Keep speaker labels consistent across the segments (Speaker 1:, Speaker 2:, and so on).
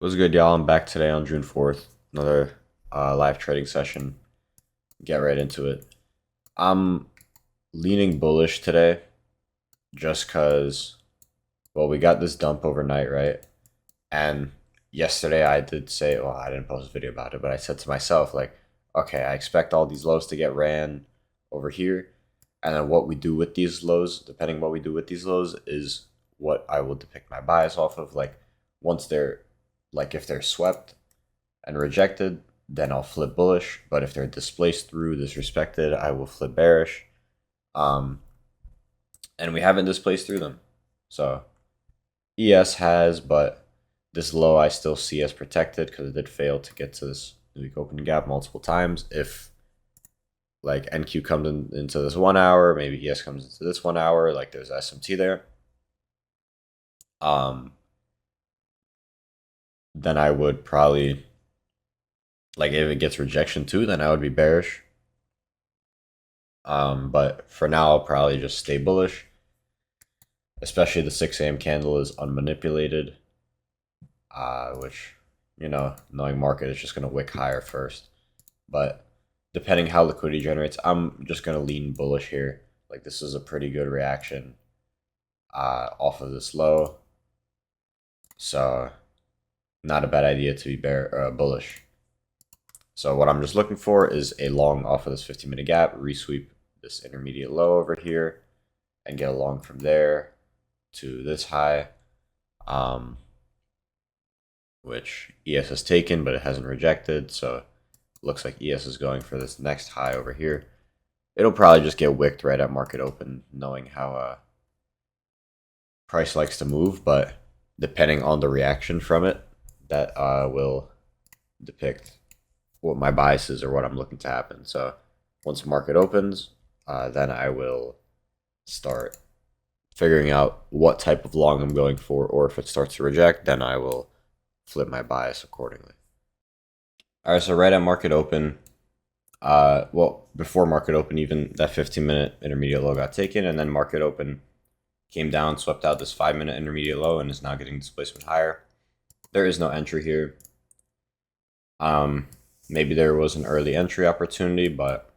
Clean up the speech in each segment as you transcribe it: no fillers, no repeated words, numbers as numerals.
Speaker 1: What's good, y'all? I'm back today on June 4th. Another live trading session. Get right into it. I'm leaning bullish today just because, well, we got this dump overnight, right? And yesterday I did say, well, I didn't post a video about it, but I said to myself, like, okay, I expect all these lows to get ran over here. And then what we do with these lows, depending what we do with these lows, is what I will depict my bias off of. Like, once they're, like, if they're swept and rejected, then I'll flip bullish. But if they're displaced through, disrespected, I will flip bearish. Um, and we haven't displaced through them. So ES has, but this low I still see as protected because it did fail to get to this weak open gap multiple times. If like NQ comes into this 1 hour, maybe ES comes into this 1 hour, like there's SMT there. Then I would probably, like, if it gets rejection too, then I would be bearish. But for now, I'll probably just stay bullish. Especially the 6 a.m. candle is unmanipulated, which, knowing market is just going to wick higher first. But depending how liquidity generates, I'm just going to lean bullish here. Like, this is a pretty good reaction off of this low. So, not a bad idea to be bullish. So what I'm just looking for is a long off of this 15-minute gap, resweep this intermediate low over here, and get a long from there to this high, which ES has taken, but it hasn't rejected. So it looks like ES is going for this next high over here. It'll probably just get wicked right at market open, knowing how price likes to move, but depending on the reaction from it, that will depict what my bias is or what I'm looking to happen. So once market opens, then I will start figuring out what type of long I'm going for, or if it starts to reject, then I will flip my bias accordingly. All right, so right at market open, well, before market open, even that 15-minute intermediate low got taken, and then market open came down, swept out this 5-minute intermediate low, and is now getting displacement higher. There is no entry here. Maybe there was an early entry opportunity, but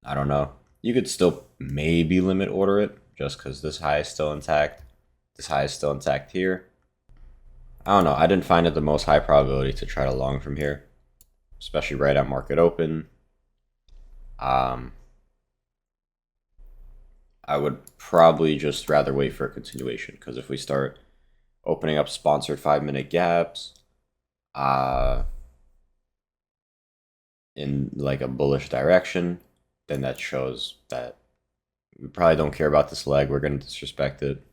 Speaker 1: I don't know. You could still maybe limit order it just because this high is still intact. This high is still intact here. I don't know. I didn't find it the most high probability to try to long from here, especially right at market open. I would probably just rather wait for a continuation, because if we start opening up sponsored 5-minute gaps, in like a bullish direction, then that shows that we probably don't care about this leg. We're going to disrespect it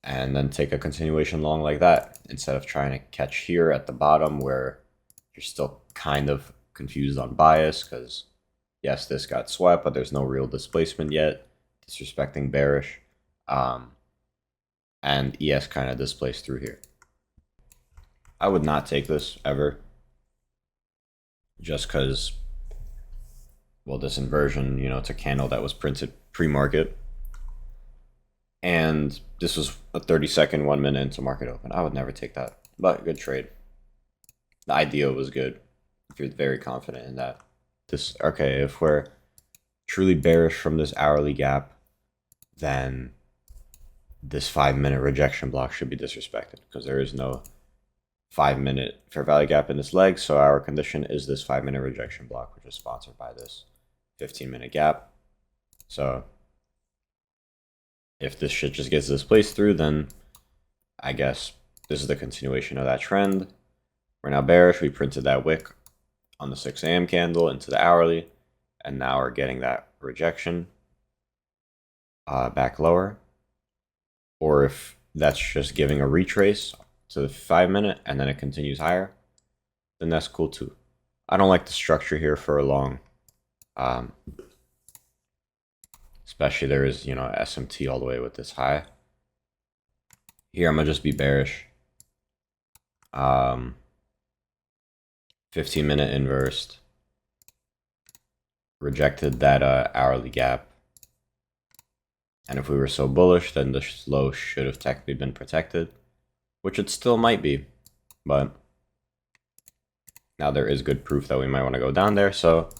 Speaker 1: and then take a continuation long like that, instead of trying to catch here at the bottom where you're still kind of confused on bias, because yes, this got swept, but there's no real displacement yet, disrespecting bearish, and ES kind of displaced through here. I would not take this ever, just because, well, this inversion, it's a candle that was printed pre-market, and this was a 30-second 1 minute into market open. I would never take that, but good trade. The idea was good if you're very confident in that. Okay, if we're truly bearish from this hourly gap, then this 5-minute rejection block should be disrespected, because there is no 5-minute fair value gap in this leg. So our condition is this 5-minute rejection block, which is sponsored by this 15-minute gap. So if this shit just gets displaced through, then I guess this is the continuation of that trend. We're now bearish. We printed that wick on the 6 a.m. candle into the hourly, and now we're getting that rejection back lower. Or if that's just giving a retrace to the 5-minute and then it continues higher, then that's cool too. I don't like the structure here for a long. Especially there is, SMT all the way with this high. Here I'm gonna just be bearish. 15-minute inversed. Rejected that hourly gap. And if we were so bullish, then the low should have technically been protected. which it still might be, but now there is good proof that we might want to go down there, so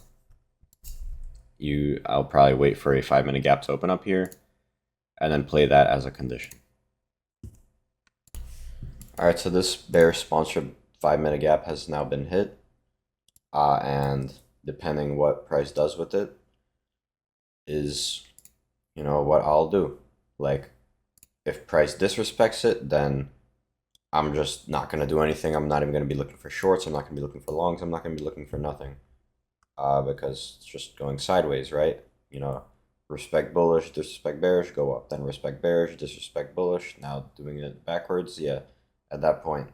Speaker 1: I'll probably wait for a 5-minute gap to open up here, and then play that as a condition. Alright, so this bear sponsored 5-minute gap has now been hit, and depending what price does with it is, what I'll do. Like, if price disrespects it, then I'm just not going to do anything. I'm not even going to be looking for shorts. I'm not going to be looking for longs. I'm not going to be looking for nothing. Because it's just going sideways, right? Respect bullish, disrespect bearish, go up. Then respect bearish, disrespect bullish. Now doing it backwards, yeah. At that point,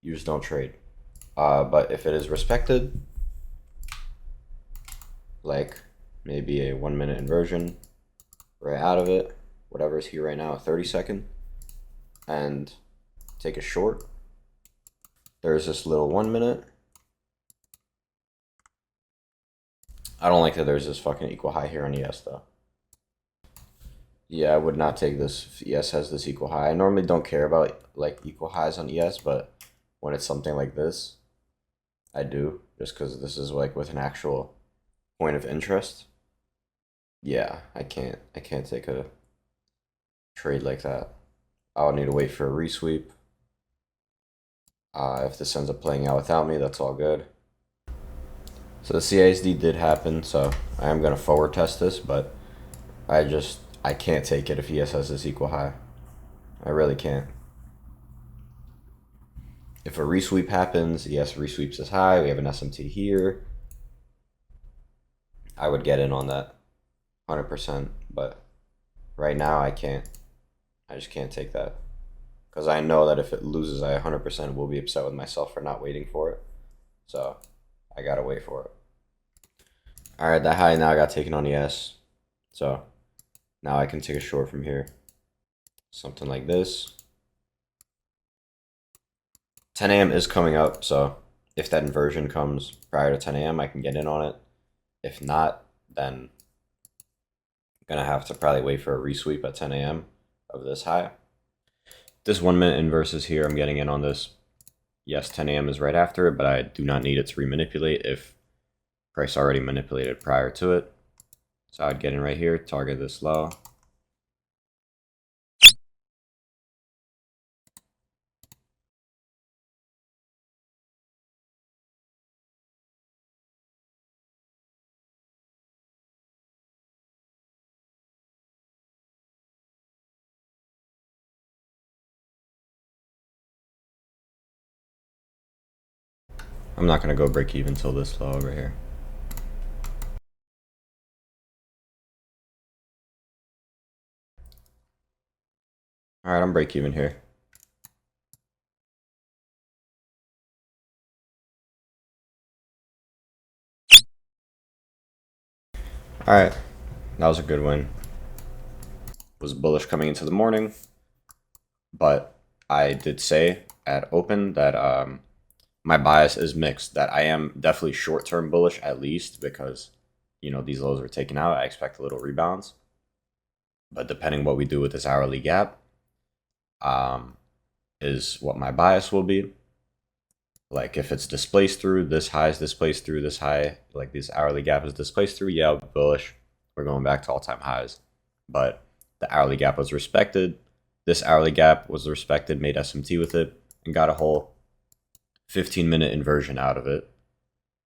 Speaker 1: you just don't trade. But if it is respected, like maybe a 1-minute inversion right out of it, whatever is here right now, a 30-second, and take a short. There's this little 1-minute. I don't like that there's this fucking equal high here on ES though. Yeah, I would not take this if ES has this equal high. I normally don't care about like equal highs on ES, but when it's something like this, I do, just because this is like with an actual point of interest. Yeah, I can't take a trade like that. I'll need to wait for a resweep. If this ends up playing out without me, that's all good. So the CASD did happen, so I am going to forward test this, but I can't take it if ES has this equal high. I really can't. If a resweep happens, ES resweeps this high, we have an SMT here, I would get in on that 100%, but right now I can't. I just can't take that. Because I know that if it loses, I 100% will be upset with myself for not waiting for it. So I gotta wait for it. Alright, that high now got taken on ES. So now I can take a short from here. Something like this. 10 a.m. is coming up, so if that inversion comes prior to 10 a.m., I can get in on it. If not, then I'm gonna have to probably wait for a resweep at 10 a.m. of this high. This 1-minute inverse is here. I'm getting in on this. Yes, 10 a.m. is right after it, but I do not need it to remanipulate if price already manipulated prior to it. So I'd get in right here, target this low. I'm not going to go break even till this low over here. Alright, I'm break even here. Alright, that was a good win. Was bullish coming into the morning, but I did say at open that my bias is mixed, that I am definitely short-term bullish at least because, these lows are taken out. I expect a little rebounds. But depending what we do with this hourly gap is what my bias will be. Like if it's displaced through, this high is displaced through this high, like this hourly gap is displaced through, yeah, bullish. We're going back to all-time highs. But the hourly gap was respected. This hourly gap was respected, made SMT with it, and got a whole 15-minute inversion out of it.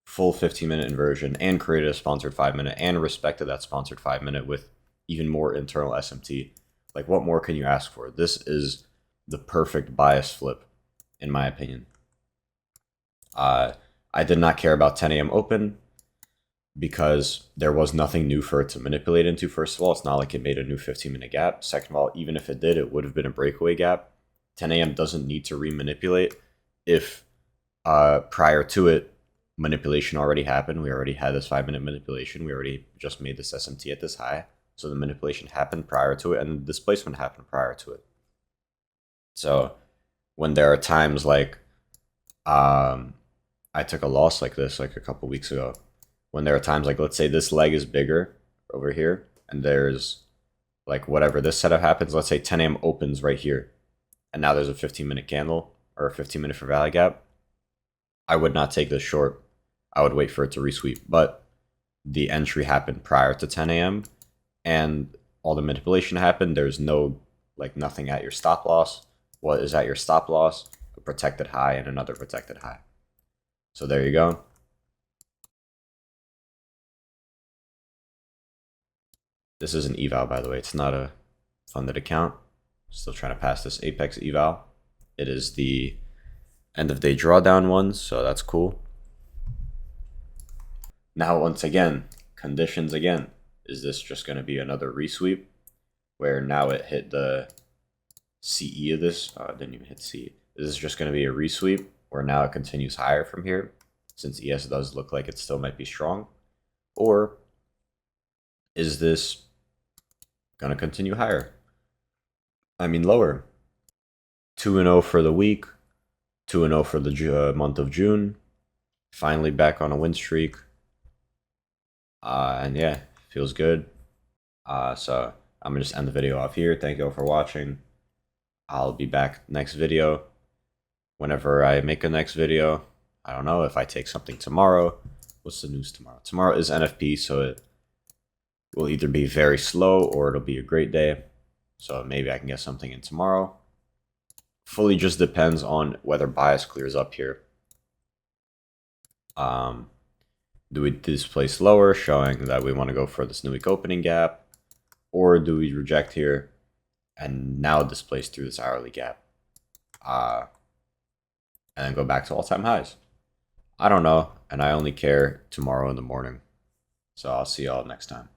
Speaker 1: Full 15-minute inversion, and created a sponsored 5-minute, and respected that sponsored 5-minute with even more internal SMT. Like, what more can you ask for? This is the perfect bias flip, in my opinion. I did not care about 10 a.m. open because there was nothing new for it to manipulate into. First of all, it's not like it made a new 15-minute gap. Second of all, even if it did, it would have been a breakaway gap. 10 a.m. doesn't need to remanipulate if prior to it, manipulation already happened. We already had this 5-minute manipulation. We already just made this SMT at this high. So the manipulation happened prior to it, and the displacement happened prior to it. So when there are times like I took a loss like this like a couple weeks ago, when there are times like, let's say this leg is bigger over here, and there's like whatever this setup happens, let's say 10 a.m. opens right here, and now there's a 15-minute candle or a 15-minute for value gap, I would not take this short. I would wait for it to resweep. But the entry happened prior to 10 a.m. and all the manipulation happened. There's nothing at your stop loss. What is at your stop loss? A protected high and another protected high. So there you go. This is an eval, by the way. It's not a funded account. Still trying to pass this Apex eval. It is the end of day drawdown one, so that's cool. Now, once again, conditions again. Is this just going to be another resweep where now it hit the CE of this? Oh, it didn't even hit CE. Is this just going to be a resweep where now it continues higher from here, since ES does look like it still might be strong? Or is this going to continue higher? I mean lower. 2-0 for the week, 2-0 for the month of June. Finally back on a win streak. And yeah, feels good. So I'm gonna just end the video off here. Thank you all for watching. I'll be back next video. Whenever I make a next video, I don't know if I take something tomorrow. What's the news tomorrow? Tomorrow is NFP, so it will either be very slow or it'll be a great day. So maybe I can get something in tomorrow. Fully just depends on whether bias clears up here. Do we displace lower, showing that we want to go for this new week opening gap? Or do we reject here and now displace through this hourly gap? And then go back to all-time highs? I don't know, and I only care tomorrow in the morning. So I'll see y'all next time.